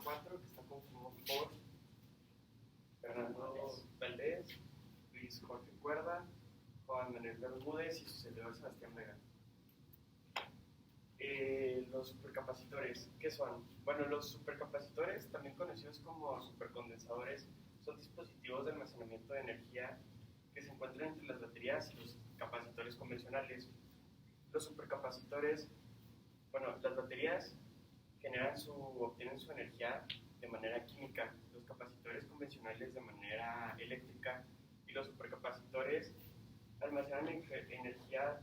4, que está conformado por Fernando Valdés, Luis Jorge Cuerda, Juan Manuel Bermúdez y su servidor Sebastián Vega. Los supercapacitores, ¿qué son? Bueno, los supercapacitores, también conocidos como supercondensadores, son dispositivos de almacenamiento de energía que se encuentran entre las baterías y los capacitores convencionales. Los supercapacitores, bueno, las baterías obtienen su energía de manera química, los capacitores convencionales de manera eléctrica y los supercapacitores almacenan energía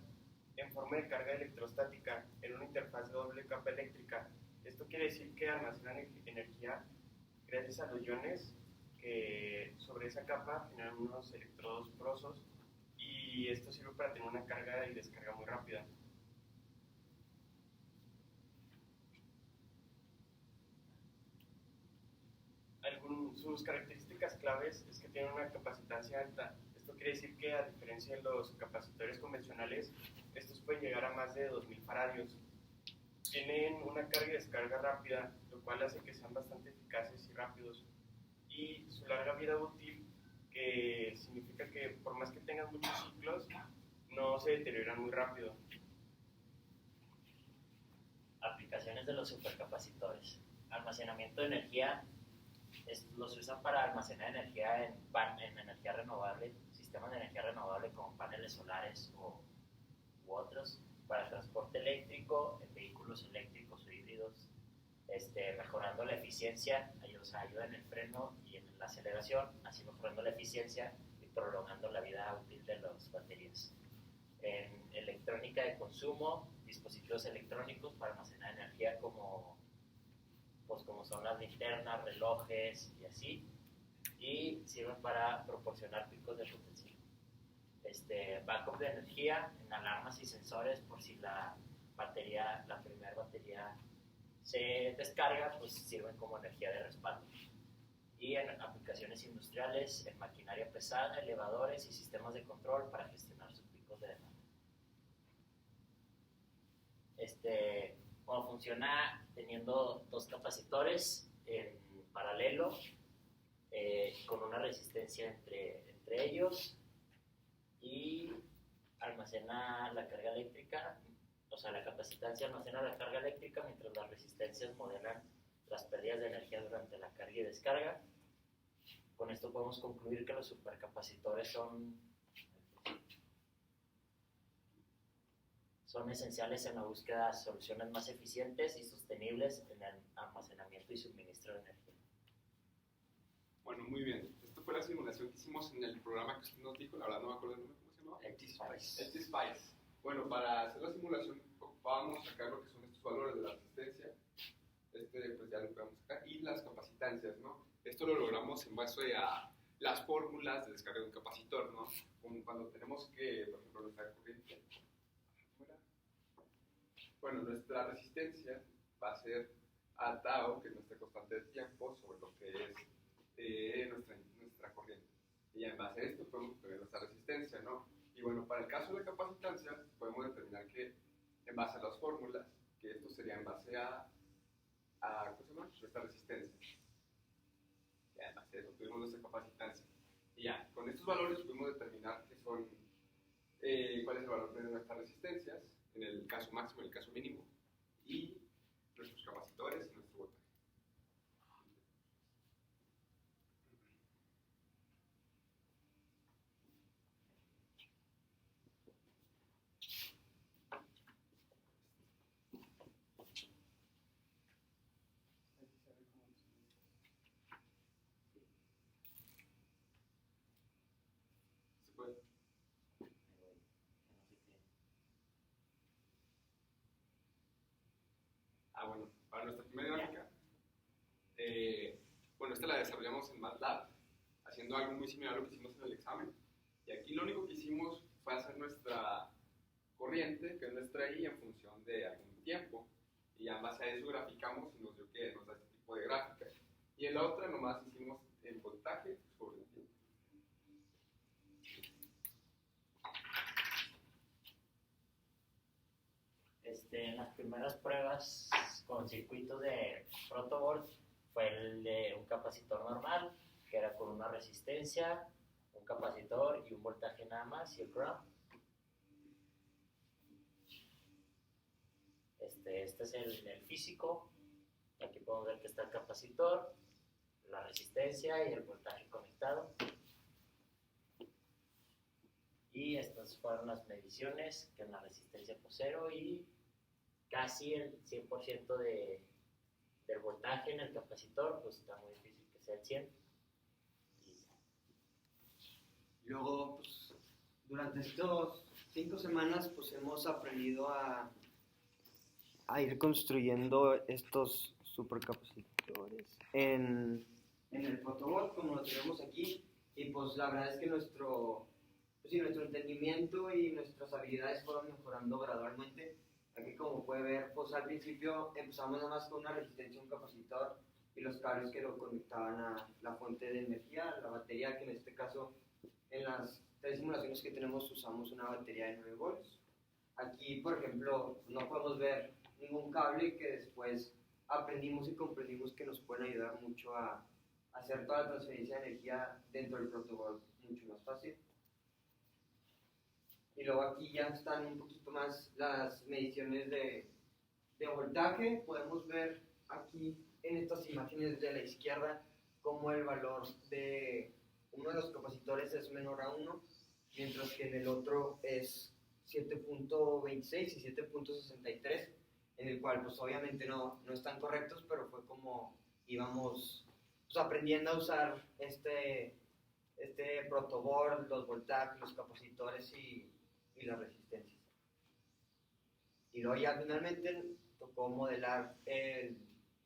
en forma de carga electrostática en una interfaz de doble capa eléctrica. Esto quiere decir que almacenan energía gracias a los iones que sobre esa capa generan unos electrodos porosos y esto sirve para tener una carga y descarga muy rápida. Sus características claves es que tienen una capacitancia alta. Esto quiere decir que, a diferencia de los capacitores convencionales, estos pueden llegar a más de 2000 faradios. Tienen una carga y descarga rápida, lo cual hace que sean bastante eficaces y rápidos. Y su larga vida útil, que significa que por más que tengan muchos ciclos, no se deterioran muy rápido. Aplicaciones de los supercapacitores. Almacenamiento de energía. Los usan para almacenar energía en energía renovable, sistemas de energía renovable como paneles solares u otros, para transporte eléctrico, en vehículos eléctricos o híbridos, mejorando la eficiencia, ayuda en el freno y en la aceleración, así mejorando la eficiencia y prolongando la vida útil de las baterías. En electrónica de consumo, dispositivos electrónicos para almacenar energía como son las linternas, relojes y así, y sirven para proporcionar picos de potencia. Backup de energía en alarmas y sensores por si la primera batería se descarga, pues sirven como energía de respaldo. Y en aplicaciones industriales, en maquinaria pesada, elevadores y sistemas de control para gestionar sus picos de demanda. Bueno, funciona teniendo dos capacitores en paralelo, con una resistencia entre ellos, y almacena la carga eléctrica, o sea, la capacitancia almacena la carga eléctrica mientras las resistencias modelan las pérdidas de energía durante la carga y descarga. Con esto podemos concluir que los supercapacitores son esenciales en la búsqueda de soluciones más eficientes y sostenibles en el almacenamiento y suministro de energía. Bueno, muy bien. Esto fue la simulación que hicimos en el programa que usted nos dijo, la verdad no me acuerdo el nombre, ¿cómo se llamaba? XSpice. Bueno, para hacer la simulación ocupábamos sacar lo que son estos valores de la resistencia, pues ya lo podemos sacar, y las capacitancias, ¿no? Esto lo logramos en base a las fórmulas de descarga de un capacitor, ¿no? Como cuando tenemos que, por ejemplo, nuestra corriente. Bueno, nuestra resistencia va a ser a tau, que es nuestra constante de tiempo, sobre lo que es nuestra corriente. Y en base a esto podemos obtener nuestra resistencia, ¿no? Y bueno, para el caso de capacitancia, podemos determinar que en base a las fórmulas, que esto sería en base a ¿cómo se llama? Nuestra resistencia. Y en base a eso tuvimos nuestra capacitancia. Y ya, con estos valores pudimos determinar qué son, cuál es el valor de nuestras resistencias, en el caso máximo y en el caso mínimo, y nuestros capacitores y nuestro voltaje. ¿Se puede? Bueno, para nuestra primera gráfica, bueno, esta la desarrollamos en MATLAB, haciendo algo muy similar a lo que hicimos en el examen. Y aquí lo único que hicimos fue hacer nuestra corriente, que es nuestra I, en función de algún tiempo. Y en base a eso graficamos y nos dio que nos da este tipo de gráfica. Y en la otra nomás hicimos el voltaje sobre el tiempo. En las primeras pruebas con circuitos de protoboard fue el de un capacitor normal, que era con una resistencia, un capacitor y un voltaje nada más, y el ground. Este es el físico. Aquí podemos ver que está el capacitor, la resistencia y el voltaje conectado. Y estas fueron las mediciones, que en la resistencia pues 0 y casi el 100% del voltaje en el capacitor, pues está muy difícil que sea el 100. Luego, pues, durante estas 5 semanas, pues hemos aprendido a ir construyendo estos supercapacitores en el protobot, como lo tenemos aquí, y pues la verdad es que nuestro entendimiento y nuestras habilidades fueron mejorando gradualmente. Aquí, como puede ver, pues al principio empezamos nada más con una resistencia, un capacitor y los cables que lo conectaban a la fuente de energía, la batería, que en este caso en las 3 simulaciones que tenemos usamos una batería de 9 volts. Aquí, por ejemplo, no podemos ver ningún cable, que después aprendimos y comprendimos que nos pueden ayudar mucho a hacer toda la transferencia de energía dentro del protocolo mucho más fácil. Y luego aquí ya están un poquito más las mediciones de voltaje. Podemos ver aquí en estas imágenes de la izquierda cómo el valor de uno de los capacitores es menor a 1, mientras que en el otro es 7.26 y 7.63, en el cual pues obviamente no están correctos, pero fue como íbamos pues, aprendiendo a usar este protoboard, los voltajes, los capacitores y las resistencias. Y luego ya finalmente tocó modelar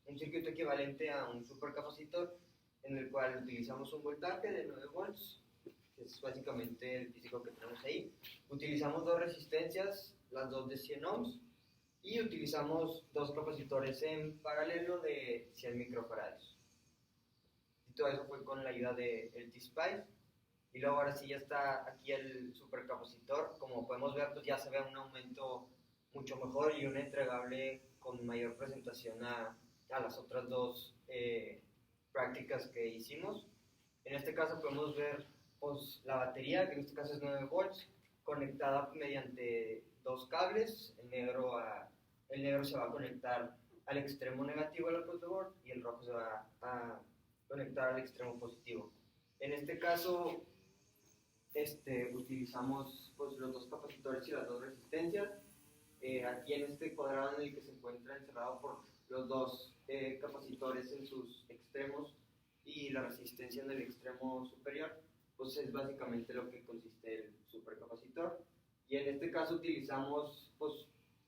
un circuito equivalente a un supercapacitor, en el cual utilizamos un voltaje de 9 volts, que es básicamente el físico que tenemos ahí. Utilizamos 2 resistencias, las 2 de 100 ohms, y utilizamos 2 capacitores en paralelo de 100 microfarads. Y todo eso fue con la ayuda del T-Spice. Y luego ahora sí ya está aquí el supercapacitor. Como podemos ver, pues ya se ve un aumento mucho mejor y un entregable con mayor presentación a las otras 2 prácticas que hicimos. En este caso podemos ver pues, la batería, que en este caso es 9 volts, conectada mediante 2 cables. El negro se va a conectar al extremo negativo del protoboard y el rojo se va a conectar al extremo positivo. En este caso utilizamos pues, los 2 capacitores y las 2 resistencias. Aquí en este cuadrado en el que se encuentra encerrado por los 2 capacitores en sus extremos y la resistencia en el extremo superior, pues es básicamente lo que consiste el supercapacitor. Y en este caso utilizamos, pues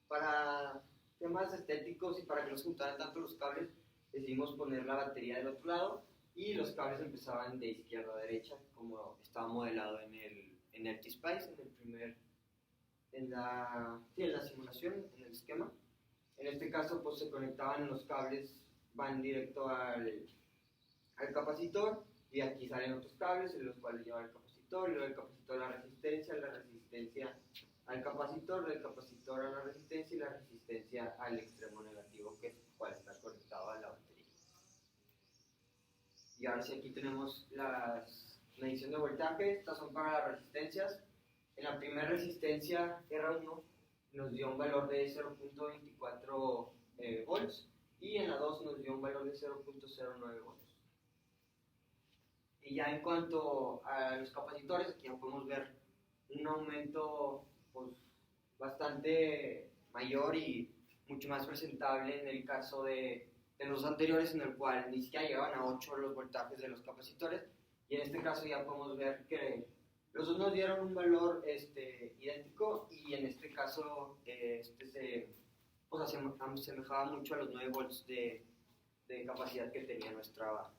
para temas estéticos y para que no se juntaran tanto los cables, decidimos poner la batería del otro lado y los cables empezaban de izquierda a derecha, como estaba modelado en el T-Spice, en la simulación, en el esquema. En este caso, pues se conectaban los cables, van directo al capacitor, y aquí salen otros cables en los cuales lleva el capacitor, y luego el capacitor a la resistencia al capacitor, del capacitor a la resistencia y la resistencia al extremo negativo, que es el cual está conectado a la batería. Y ahora sí, aquí tenemos las mediciones de voltaje. Estas son para las resistencias. En la primera resistencia R1 nos dio un valor de 0.24 volts, y en la 2 nos dio un valor de 0.09 volts. Y ya en cuanto a los capacitores, aquí ya podemos ver un aumento pues, bastante mayor y mucho más presentable en el caso de los anteriores, en el cual ni siquiera llegaban a 8 los voltajes de los capacitores, y en este caso ya podemos ver que los dos nos dieron un valor idéntico, y en este caso se asemejaba mucho a los 9 volts de capacidad que tenía nuestra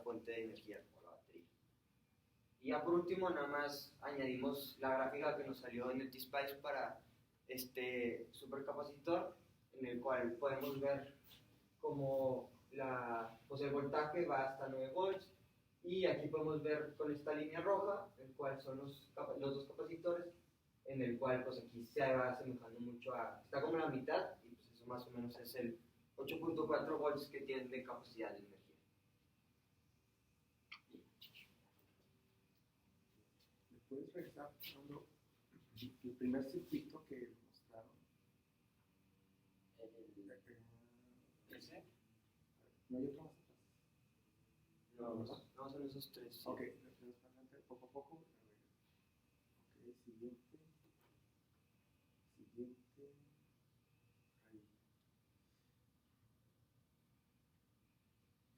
fuente de energía, como la batería. Y ya por último, nada más añadimos la gráfica que nos salió en el T-Spice para este supercapacitor, en el cual podemos ver como pues el voltaje va hasta 9 volts, y aquí podemos ver con esta línea roja, el cual son los 2 capacitores, en el cual pues aquí se va asemejando mucho está como la mitad, y pues eso más o menos es el 8.4 volts que tienen de capacidad de energía. regresar cuando el primer circuito que mostraron. ¿Ese? ¿No hay otro más atrás? No, son esos tres. Sí. Ok, poco a poco. A ver. Ok, siguiente. Ahí.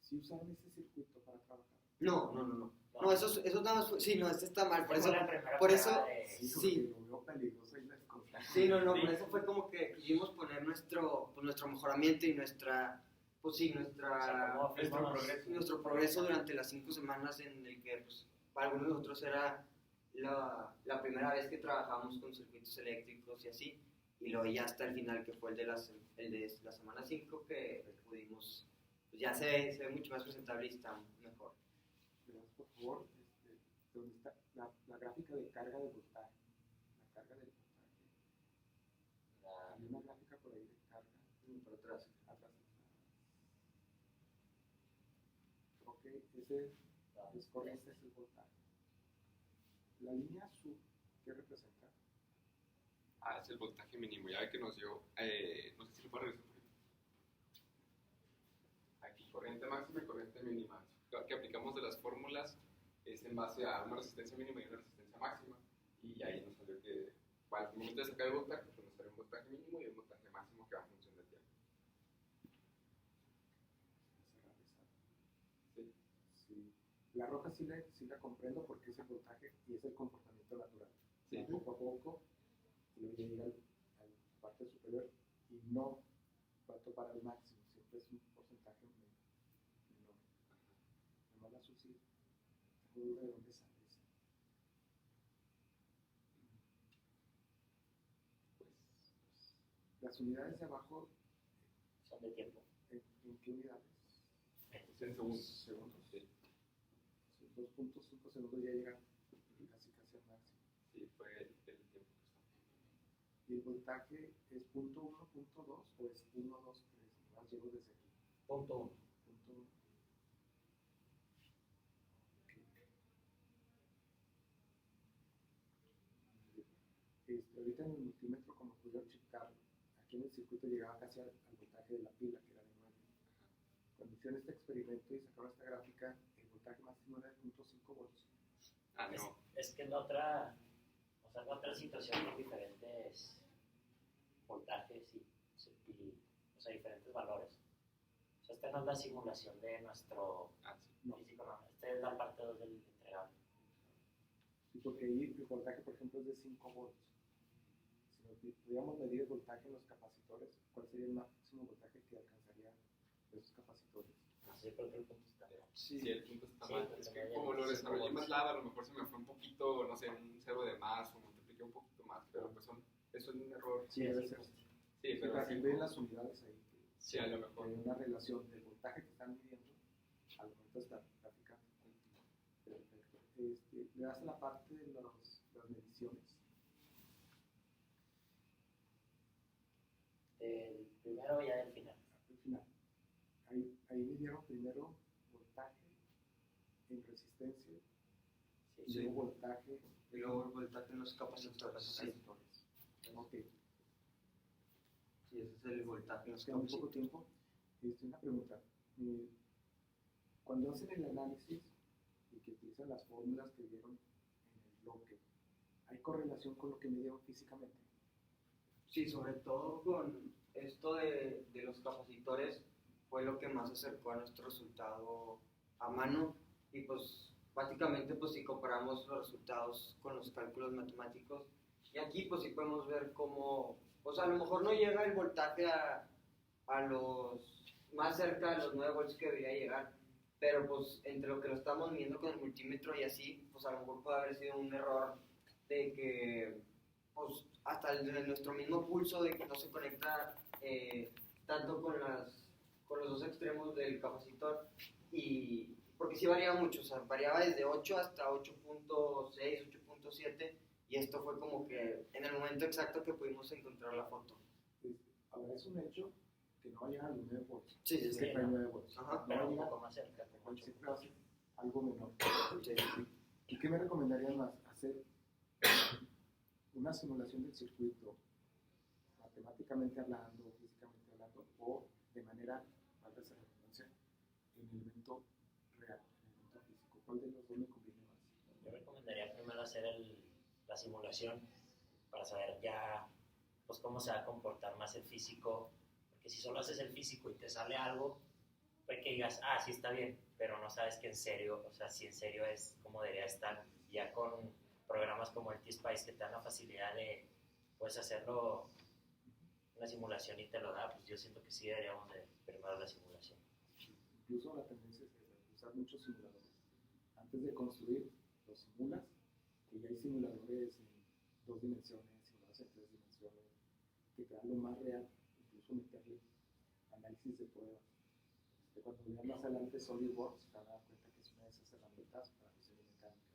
¿Sí usaron ese circuito para trabajar? No. No, eso nada más fue. Sí, no, este está mal. Por Fue eso. la primera Por eso. prueba de- Sí, porque lo veo peligroso y las cosas. Sí, no, por eso fue como que quisimos poner nuestro mejoramiento y nuestra. Pues sí, o sea, cómo fuimos- nuestro progreso durante las 5 semanas en el que, pues, para algunos de nosotros era la primera vez que trabajamos con circuitos eléctricos y así, y luego ya hasta el final, que fue el de la semana 5, que pudimos, pues ya se ve mucho más presentable y está mejor. Verás, por favor, ¿dónde está la gráfica de carga de voltaje? La carga del voltaje. Hay una gráfica por ahí de carga. Por atrás. Atrás. Ok, ese es corriente, es el voltaje. La línea azul, ¿qué representa? Es el voltaje mínimo. Ya ve que nos dio, no sé si lo puedo regresar un poquito. Aquí, corriente máxima y corriente mínima. Lo que aplicamos de las fórmulas es en base a una resistencia mínima y una resistencia máxima. Y ahí nos salió que, al momento de sacar el voltaje, pues nos salió un voltaje mínimo y un voltaje máximo que va en función del tiempo. Sí. Sí. La roja sí la comprendo porque es el voltaje y es el comportamiento natural. Sí. Poco a poco, y luego llega a la parte superior y no va a topar al máximo, siempre es un porcentaje menor. Además, la azul sí, tengo duda de dónde sale ese. Las unidades de abajo, son de tiempo. ¿en qué unidades? Es en segundos. Segundos. Sí. 2.5 segundos ya llegan casi al máximo. Sí, fue el tiempo que está. ¿Y el voltaje es punto 1, punto 2 o es 1, 2, 3? Nomás llego desde aquí. Punto 1. Punto 1. Ahorita en el multímetro, como pudieron checarlo, aquí en el circuito llegaba casi al voltaje de la pila, que era de 9. Cuando hicieron este experimento y sacaron esta gráfica, el voltaje máximo era de 0.5 volts. No. Es que la otra situación con diferentes voltajes y o sea, diferentes valores. O sea, esta no es la simulación de nuestro No. físico, no. Esta es la parte 2 del entregable. Sí, porque ahí el voltaje, por ejemplo, es de 5 volts. Si pudiéramos medir el voltaje en los capacitores, ¿cuál sería el máximo voltaje que alcanzaría esos capacitores? Así creo que el punto está. Sí, el punto está Sí, mal. porque Es no que hay como lo 5 desarrollé volts. más lava, a lo mejor se me fue un poquito, no sé, un cero de más o multipliqué un poquito más, pero pues eso es un error. Sí, debe ser. Sí, Sí, pero para que sí, vean las unidades ahí. sí, a lo mejor. Hay una relación del voltaje que están midiendo al momento de estar graficando. Perfecto. Le das a la parte de las mediciones. Del primero ya del final. Al final. Ahí midieron primero voltaje en resistencia y Sí. luego voltaje Y luego el voltaje en los en capacitores. los Sí. capacitores. Ok. Sí, ese es el voltaje en Nos los queda un poco capacitores. tiempo. Una pregunta. Cuando hacen el análisis y que utilizan las fórmulas que vieron en el bloque, ¿hay correlación con lo que midieron físicamente? Sí, sobre todo con esto de los capacitores fue lo que más acercó a nuestro resultado a mano y pues básicamente pues si comparamos los resultados con los cálculos matemáticos y aquí pues sí podemos ver cómo, o sea, a lo mejor no llega el voltaje a los más cerca de los 9 volts que debería llegar, pero pues entre lo que lo estamos midiendo con el multímetro y así, pues a lo mejor puede haber sido un error de que pues hasta nuestro mismo pulso de que no se conecta tanto con los dos extremos del capacitor y porque sí variaba mucho, o sea, variaba desde 8 hasta 8.6, 8.7 y esto fue como que en el momento exacto que pudimos encontrar la foto. Ahora es un hecho que no va a llegar a los 9 volts. Sí, sí, Es sí. que trae 9 volts. Ajá, No va a Pero un llegar, poco más cerca, como 8. siempre va a ser algo menor. Sí. ¿Y qué me recomendarían más? ¿Hacer una simulación del circuito, matemáticamente hablando, físicamente hablando, o de manera, valga esa redundancia, en el evento real, en el evento físico. ¿Cuál de los dos me conviene más? Yo recomendaría primero hacer la simulación para saber ya pues cómo se va a comportar más el físico, porque si solo haces el físico y te sale algo, puede que digas, ah, sí está bien, pero no sabes que en serio, o sea, si en serio es como debería estar. Ya con programas como el T-Spice que te dan la facilidad de, puedes hacerlo una simulación y te lo da, pues yo siento que sí deberíamos de primero la simulación. Incluso la tendencia es usar muchos simuladores. Antes de construir, los simulas, que ya hay simuladores en 2 dimensiones, simuladores en 3 dimensiones, que te dan lo más real, incluso meterle análisis de pruebas. Cuando vean más adelante SolidWorks, se van a dar cuenta que es una de esas herramientas para física mecánica.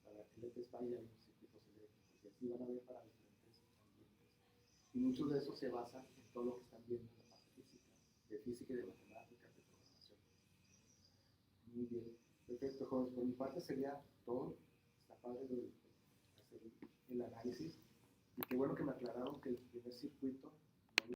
Para LTSPI hay unos circuitos eléctricos y así van a ver para diferentes ambientes. Y muchos de esos se basan en todo lo que están viendo en la parte física y de matemáticas, de programación. Muy bien. Perfecto, jóvenes. Por mi parte sería todo. Está padre de hacer el análisis. Y qué bueno que me aclararon que el primer circuito